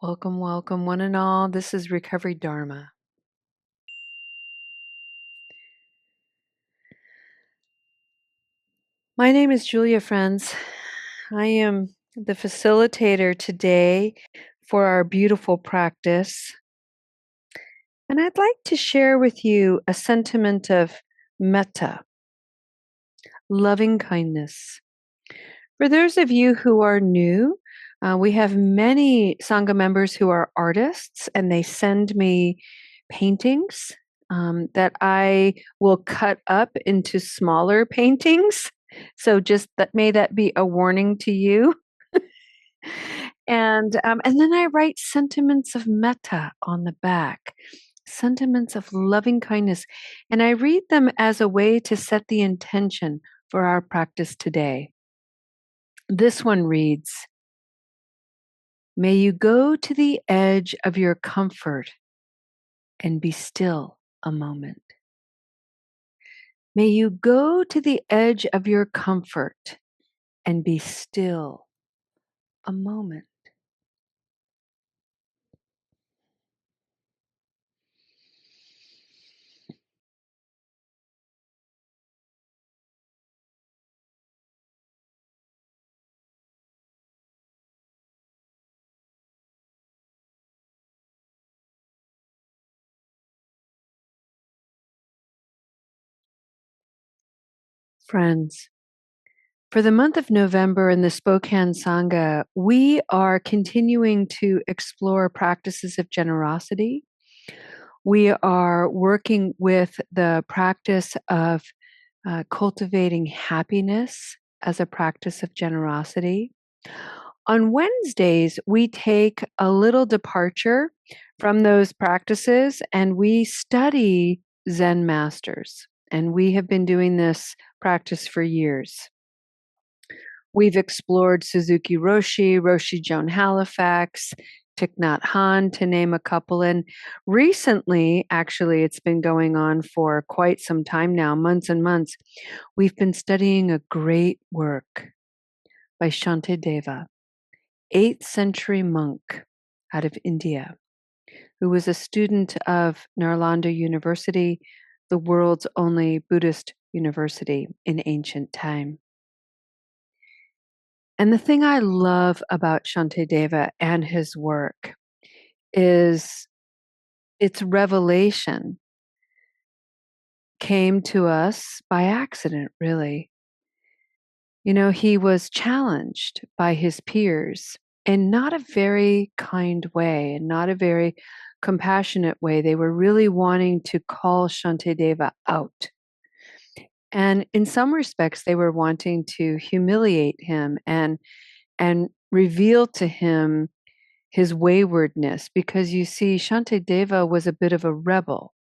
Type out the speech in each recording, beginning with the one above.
Welcome, welcome, one and all. This is Recovery Dharma. My name is Julia, friends. I am the facilitator today for our beautiful practice. And I'd like to share with you a sentiment of metta, loving kindness. For those of you who are new, we have many Sangha members who are artists, and they send me paintings that I will cut up into smaller paintings. So just that may that be a warning to you. And then I write sentiments of metta on the back, sentiments of loving kindness, and I read them as a way to set the intention for our practice today. This one reads, "May you go to the edge of your comfort and be still a moment. May you go to the edge of your comfort and be still a moment." Friends, for the month of November in the Spokane Sangha, we are continuing to explore practices of generosity. We are working with the practice of cultivating happiness as a practice of generosity. On Wednesdays, we take a little departure from those practices and we study Zen masters. And we have been doing this practice for years. We've explored Suzuki Roshi, Roshi Joan Halifax, Thich Nhat Hanh, to name a couple. And recently, actually, it's been going on for quite some time now, months and months, we've been studying a great work by Shantideva, 8th century monk out of India, who was a student of Nalanda University, the world's only Buddhist university in ancient time. And the thing I love about Shantideva and his work is its revelation came to us by accident, really. You know, he was challenged by his peers in not a very kind way and not a very compassionate way. They were really wanting to call Shantideva out. And in some respects, they were wanting to humiliate him and reveal to him his waywardness, because you see, Shantideva was a bit of a rebel.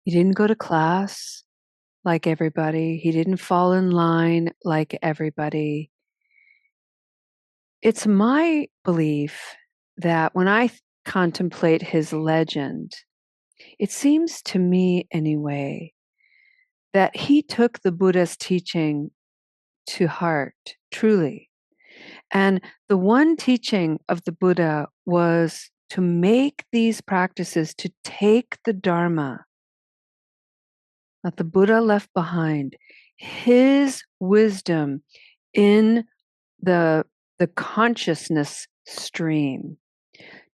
He didn't go to class like everybody. He didn't fall in line like everybody. It's my belief that when I contemplate his legend, it seems to me anyway that he took the Buddha's teaching to heart, truly. And the one teaching of the Buddha was to make these practices, to take the Dharma that the Buddha left behind, his wisdom in the consciousness stream,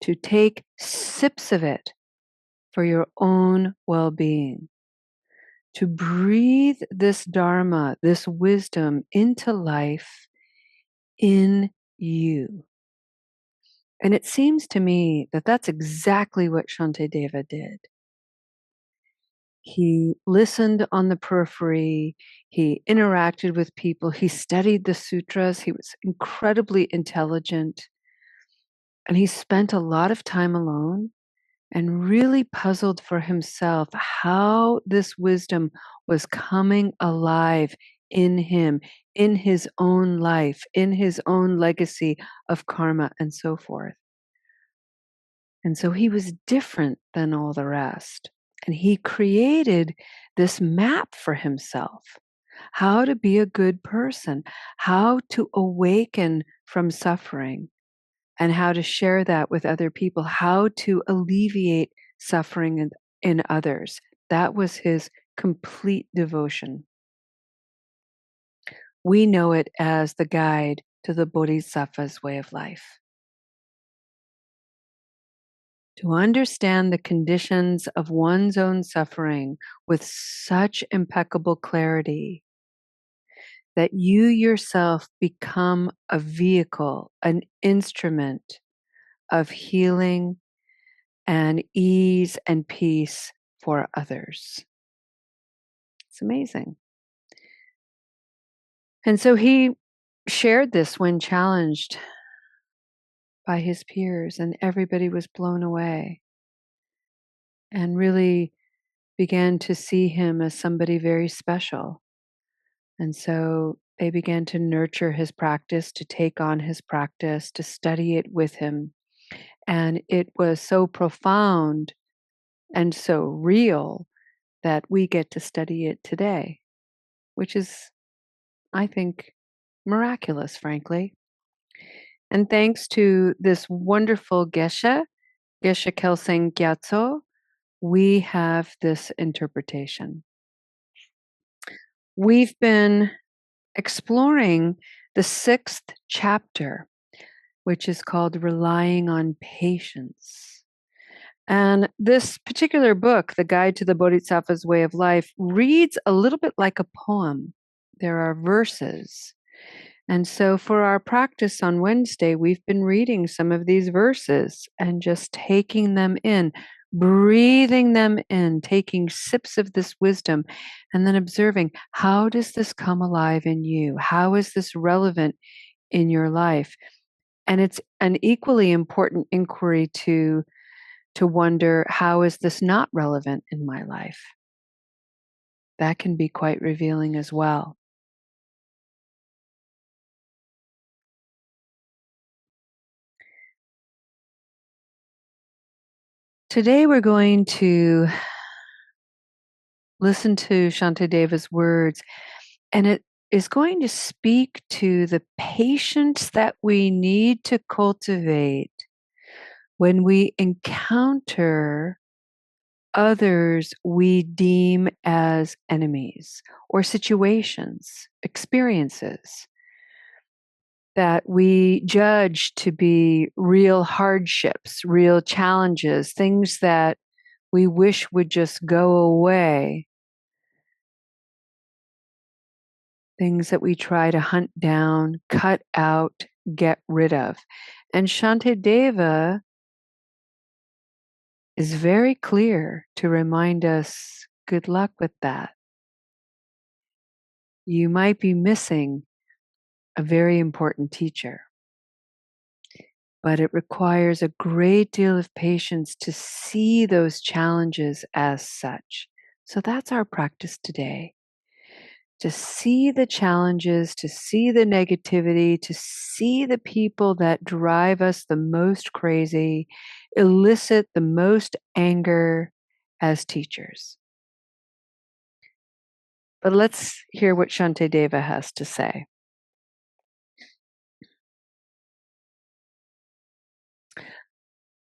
to take sips of it for your own well-being, to breathe this Dharma, this wisdom into life in you. And it seems to me that that's exactly what Shantideva did. He listened on the periphery. He interacted with people. He studied the sutras. He was incredibly intelligent. And he spent a lot of time alone and really puzzled for himself how this wisdom was coming alive in him, in his own life, in his own legacy of karma, and so forth. And so he was different than all the rest. And he created this map for himself, how to be a good person, how to awaken from suffering, and how to share that with other people, how to alleviate suffering in others. That was his complete devotion. We know it as the guide to the Bodhisattva's way of life. To understand the conditions of one's own suffering with such impeccable clarity that you yourself become a vehicle, an instrument of healing and ease and peace for others. It's amazing. And so he shared this when challenged by his peers, and everybody was blown away and really began to see him as somebody very special. And so they began to nurture his practice, to take on his practice, to study it with him. And it was so profound and so real that we get to study it today, which is, I think, miraculous, frankly. And thanks to this wonderful Geshe Kelsang Gyatso, we have this interpretation. We've been exploring the 6th chapter, which is called Relying on Patience. And this particular book, The Guide to the Bodhisattva's Way of Life, reads a little bit like a poem. There are verses. And so for our practice on Wednesday, we've been reading some of these verses and just taking them in, breathing them in, taking sips of this wisdom, and then observing, how does this come alive in you? How is this relevant in your life? And it's an equally important inquiry to wonder, how is this not relevant in my life? That can be quite revealing as well. Today we're going to listen to Shantideva's words, and it is going to speak to the patience that we need to cultivate when we encounter others we deem as enemies, or situations, experiences that we judge to be real hardships, real challenges, things that we wish would just go away, things that we try to hunt down, cut out, get rid of. And Shantideva is very clear to remind us, good luck with that. You might be missing a very important teacher, but it requires a great deal of patience to see those challenges as such. So that's our practice today. To see the challenges, to see the negativity, to see the people that drive us the most crazy, elicit the most anger as teachers. But let's hear what Shantideva has to say.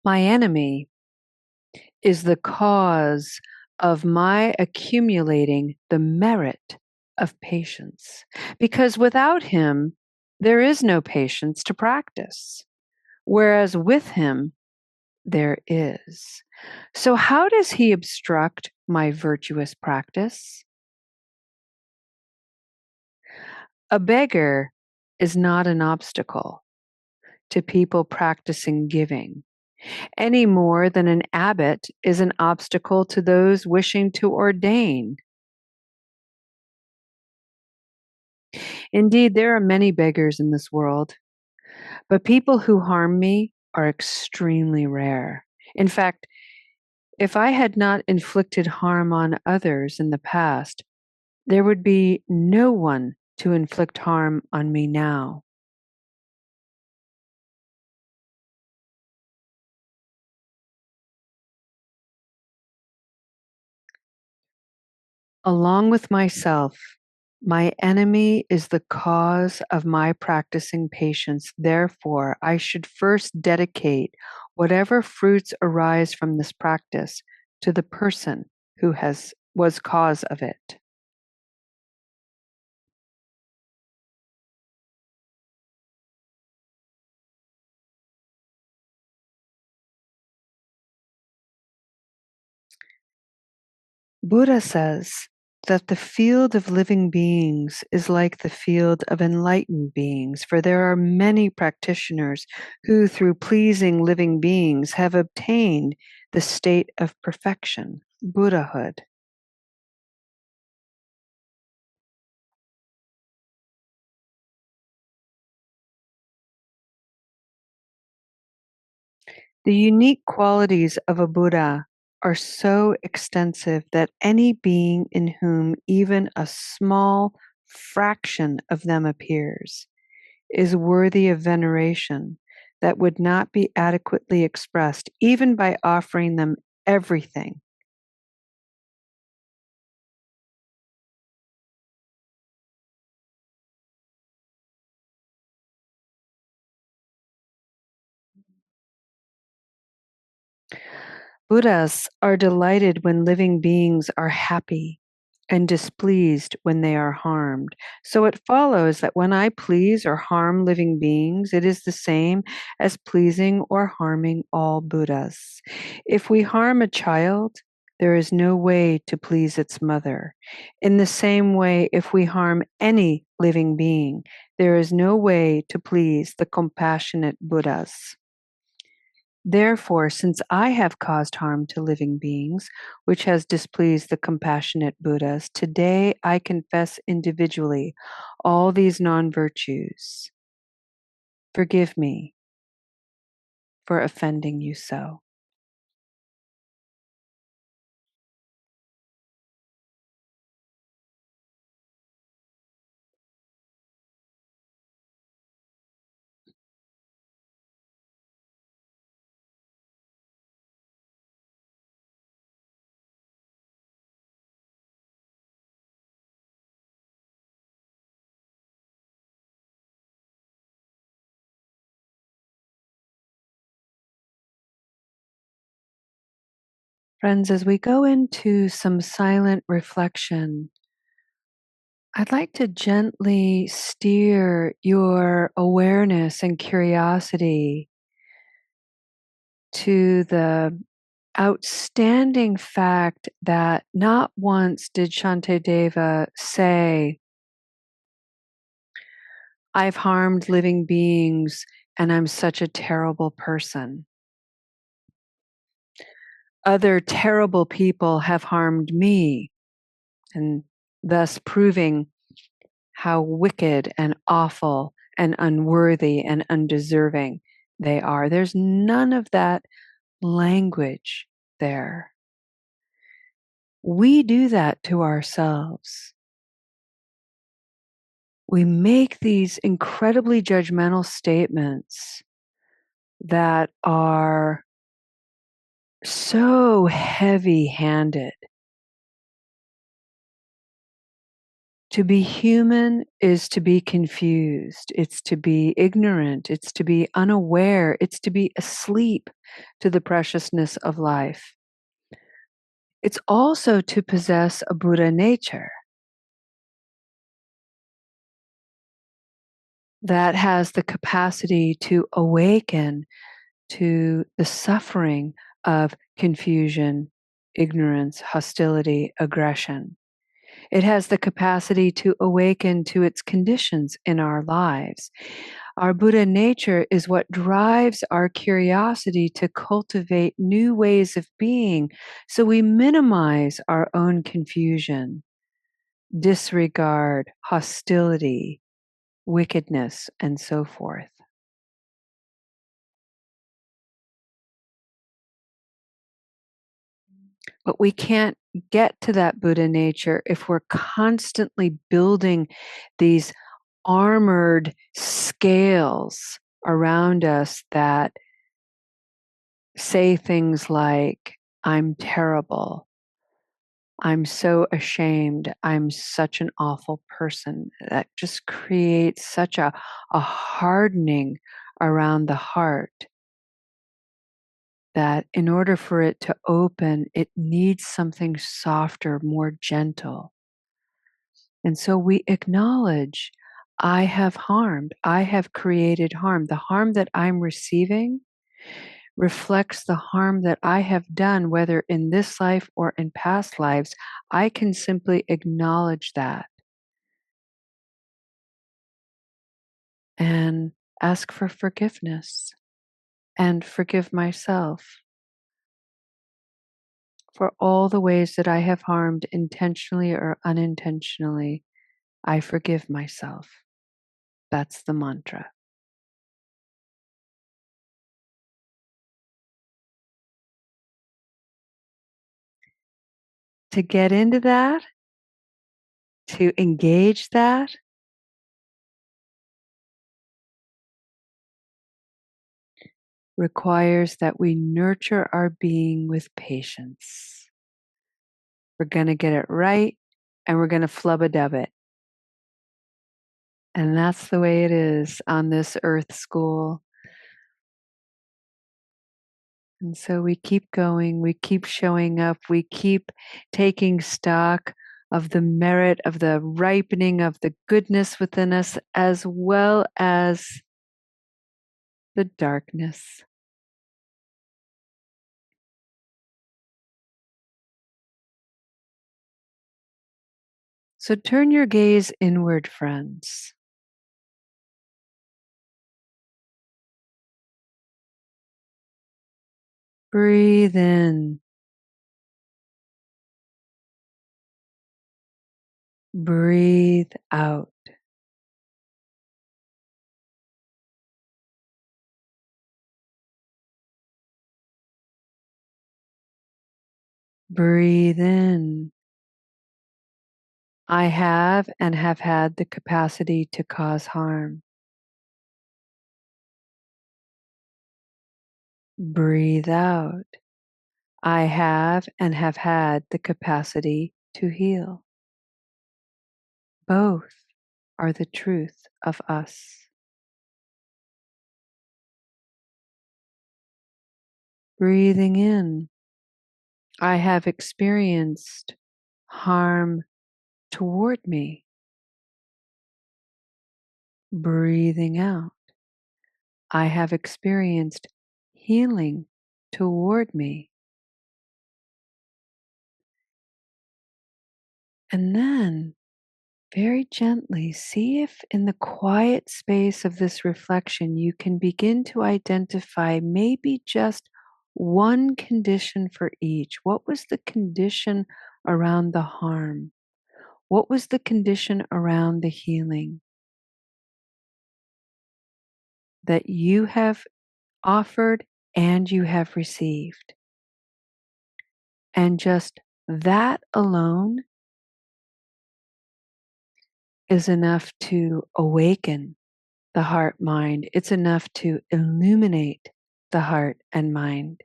My enemy is the cause of my accumulating the merit of patience, because without him, there is no patience to practice, whereas with him, there is. So, how does he obstruct my virtuous practice? A beggar is not an obstacle to people practicing giving, any more than an abbot is an obstacle to those wishing to ordain. Indeed, there are many beggars in this world, but people who harm me are extremely rare. In fact, if I had not inflicted harm on others in the past, there would be no one to inflict harm on me now. Along with myself, My enemy is the cause of my practicing patience. Therefore, I should first dedicate whatever fruits arise from this practice to the person who was cause of it. Buddha says that the field of living beings is like the field of enlightened beings, for there are many practitioners who, through pleasing living beings, have obtained the state of perfection, Buddhahood. The unique qualities of a Buddha are so extensive that any being in whom even a small fraction of them appears is worthy of veneration that would not be adequately expressed even by offering them everything. Buddhas are delighted when living beings are happy and displeased when they are harmed. So it follows that when I please or harm living beings, it is the same as pleasing or harming all Buddhas. If we harm a child, there is no way to please its mother. In the same way, if we harm any living being, there is no way to please the compassionate Buddhas. Therefore, since I have caused harm to living beings, which has displeased the compassionate Buddhas, today I confess individually all these non virtues. Forgive me for offending you so. Friends, as we go into some silent reflection, I'd like to gently steer your awareness and curiosity to the outstanding fact that not once did Shantideva say, I've harmed living beings and I'm such a terrible person. Other terrible people have harmed me, and thus proving how wicked and awful and unworthy and undeserving they are. There's none of that language there. We do that to ourselves. We make these incredibly judgmental statements that are so heavy handed. To be human is to be confused. It's to be ignorant. It's to be unaware. It's to be asleep to the preciousness of life. It's also to possess a Buddha nature that has the capacity to awaken to the suffering of confusion, ignorance, hostility, aggression. It has the capacity to awaken to its conditions in our lives. Our Buddha nature is what drives our curiosity to cultivate new ways of being so we minimize our own confusion, disregard, hostility, wickedness, and so forth. But we can't get to that Buddha nature if we're constantly building these armored scales around us that say things like, I'm terrible, I'm so ashamed. I'm such an awful person. That just creates such a hardening around the heart that in order for it to open, it needs something softer, more gentle. And so we acknowledge I have harmed, I have created harm. The harm that I'm receiving reflects the harm that I have done, whether in this life or in past lives. I can simply acknowledge that and ask for forgiveness and forgive myself for all the ways that I have harmed intentionally or unintentionally. I forgive myself. That's the mantra. To get into that, to engage that, requires that we nurture our being with patience. We're going to get it right and we're going to flub a dub it. And that's the way it is on this earth school. And so we keep going, we keep showing up, we keep taking stock of the merit, of the ripening, of the goodness within us, as well as the darkness. So turn your gaze inward, friends. Breathe in. Breathe out. Breathe in. I have and have had the capacity to cause harm. Breathe out. I have and have had the capacity to heal. Both are the truth of us. Breathing in. I have experienced harm toward me. Breathing out. I have experienced healing toward me. And then very gently see if in the quiet space of this reflection you can begin to identify maybe just one condition for each. What was the condition around the harm? What was the condition around the healing that you have offered and you have received? And just that alone is enough to awaken the heart mind. It's enough to illuminate the heart and mind.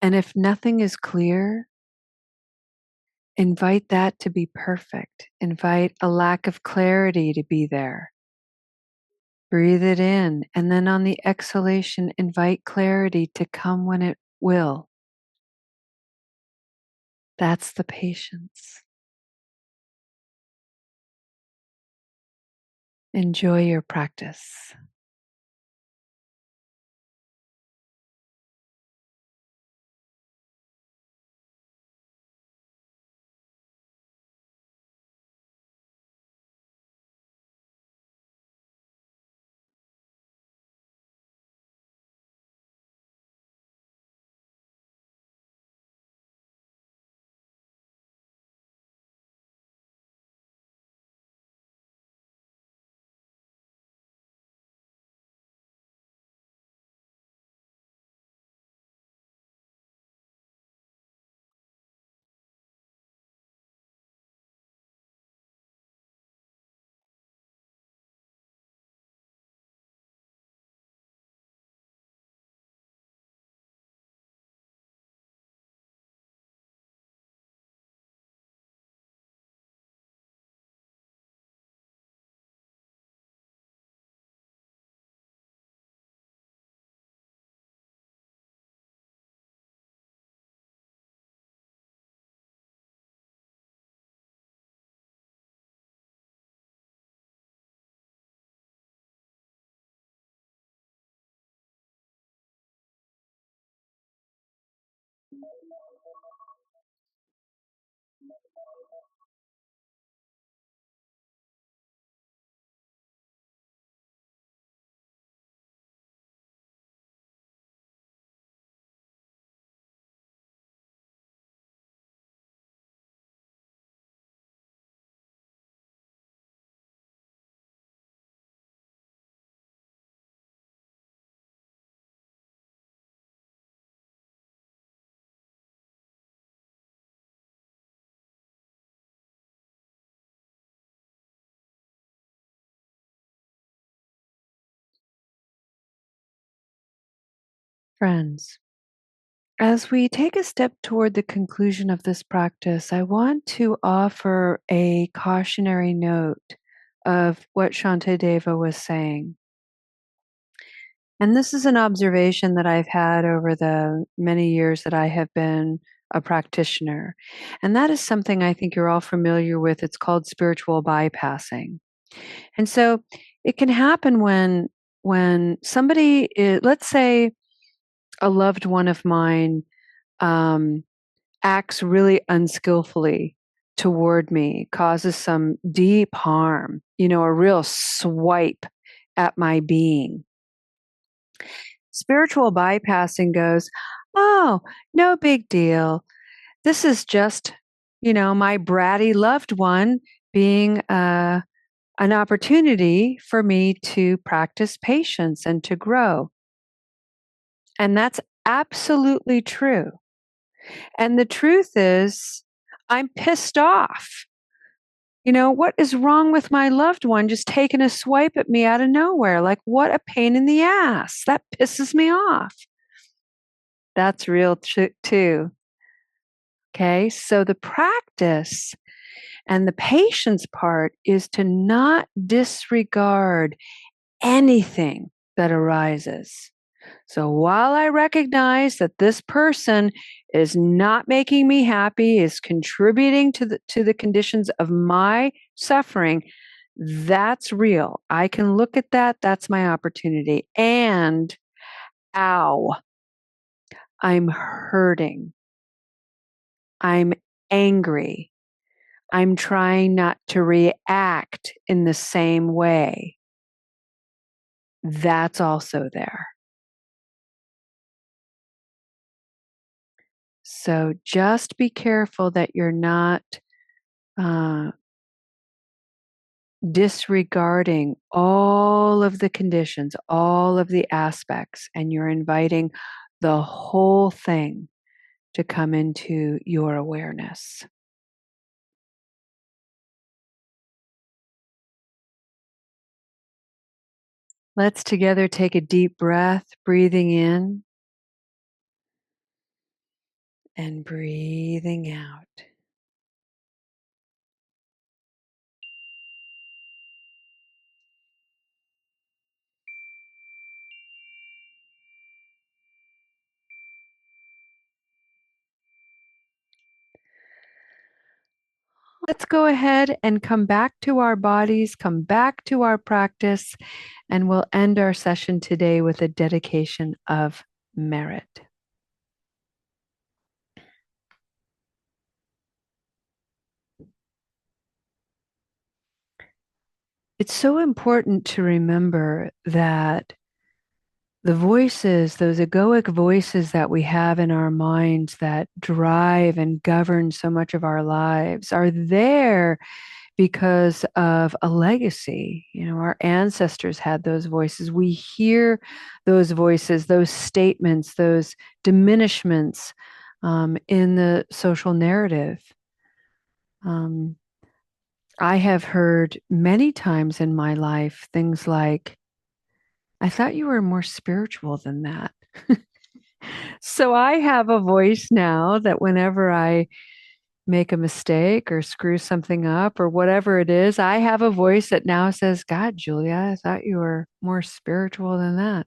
And if nothing is clear, invite that to be perfect. Invite a lack of clarity to be there. Breathe it in. And then on the exhalation, invite clarity to come when it will. That's the patience. Enjoy your practice. Friends, as we take a step toward the conclusion of this practice, I want to offer a cautionary note of what Shantideva was saying. And this is an observation that I've had over the many years that I have been a practitioner. And that is something I think you're all familiar with. It's called spiritual bypassing. And so it can happen when somebody is, let's say a loved one of mine um, acts really unskillfully toward me, causes some deep harm, a real swipe at my being. Spiritual bypassing goes, oh, no big deal. This is just, my bratty loved one being an opportunity for me to practice patience and to grow. And that's absolutely true. And the truth is, I'm pissed off. What is wrong with my loved one just taking a swipe at me out of nowhere? Like, what a pain in the ass. That pisses me off. That's real too. Okay. So the practice and the patience part is to not disregard anything that arises. So while I recognize that this person is not making me happy, is contributing to the conditions of my suffering, that's real. I can look at that. That's my opportunity. And ow, I'm hurting. I'm angry. I'm trying not to react in the same way. That's also there. So just be careful that you're not disregarding all of the conditions, all of the aspects, and you're inviting the whole thing to come into your awareness. Let's together take a deep breath, breathing in and breathing out. Let's go ahead and come back to our bodies, come back to our practice, and we'll end our session today with a dedication of merit. It's so important to remember that the voices, those egoic voices that we have in our minds that drive and govern so much of our lives, are there because of a legacy. Our ancestors had those voices. We hear those voices, those statements, those diminishments in the social narrative. I have heard many times in my life things like, I thought you were more spiritual than that. So I have a voice now that whenever I make a mistake or screw something up or whatever it is, I have a voice that now says, God, Julia, I thought you were more spiritual than that.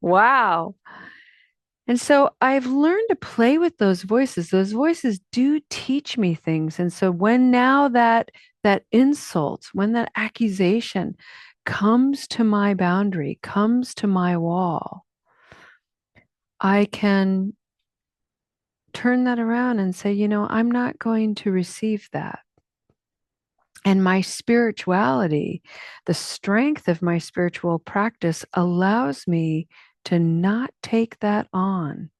Wow. And so I've learned to play with those voices. Those voices do teach me things. And so when now that insult, when that accusation comes to my boundary, comes to my wall, I can turn that around and say, I'm not going to receive that. And my spirituality, the strength of my spiritual practice allows me to not take that on.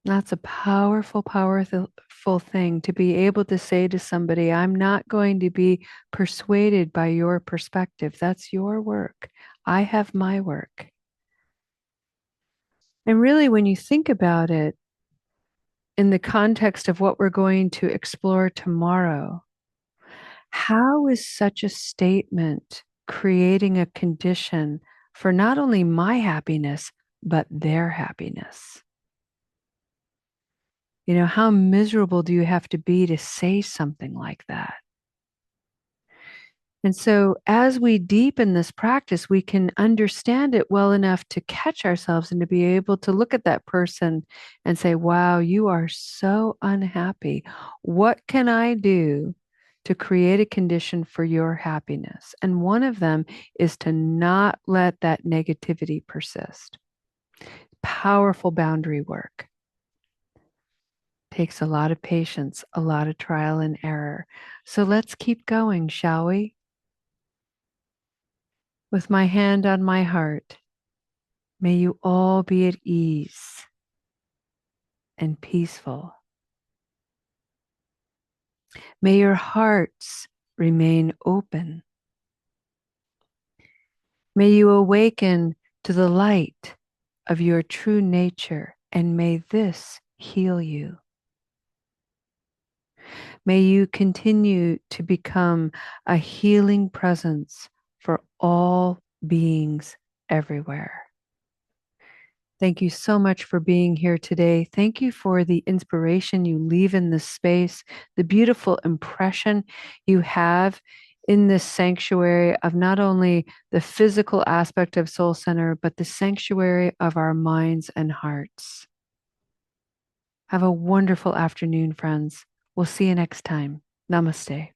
That's a powerful, powerful thing to be able to say to somebody, I'm not going to be persuaded by your perspective. That's your work. I have my work. And really, when you think about it in the context of what we're going to explore tomorrow, how is such a statement creating a condition for not only my happiness, but their happiness? How miserable do you have to be to say something like that? And so, as we deepen this practice, we can understand it well enough to catch ourselves and to be able to look at that person and say, wow, you are so unhappy. What can I do to create a condition for your happiness? And one of them is to not let that negativity persist. Powerful boundary work. Takes a lot of patience, a lot of trial and error. So let's keep going, shall we? With my hand on my heart, may you all be at ease and peaceful. May your hearts remain open. May you awaken to the light of your true nature, and may this heal you. May you continue to become a healing presence for all beings everywhere. Thank you so much for being here today. Thank you for the inspiration you leave in this space, the beautiful impression you have in this sanctuary of not only the physical aspect of Soul Center, but the sanctuary of our minds and hearts. Have a wonderful afternoon, friends. We'll see you next time. Namaste.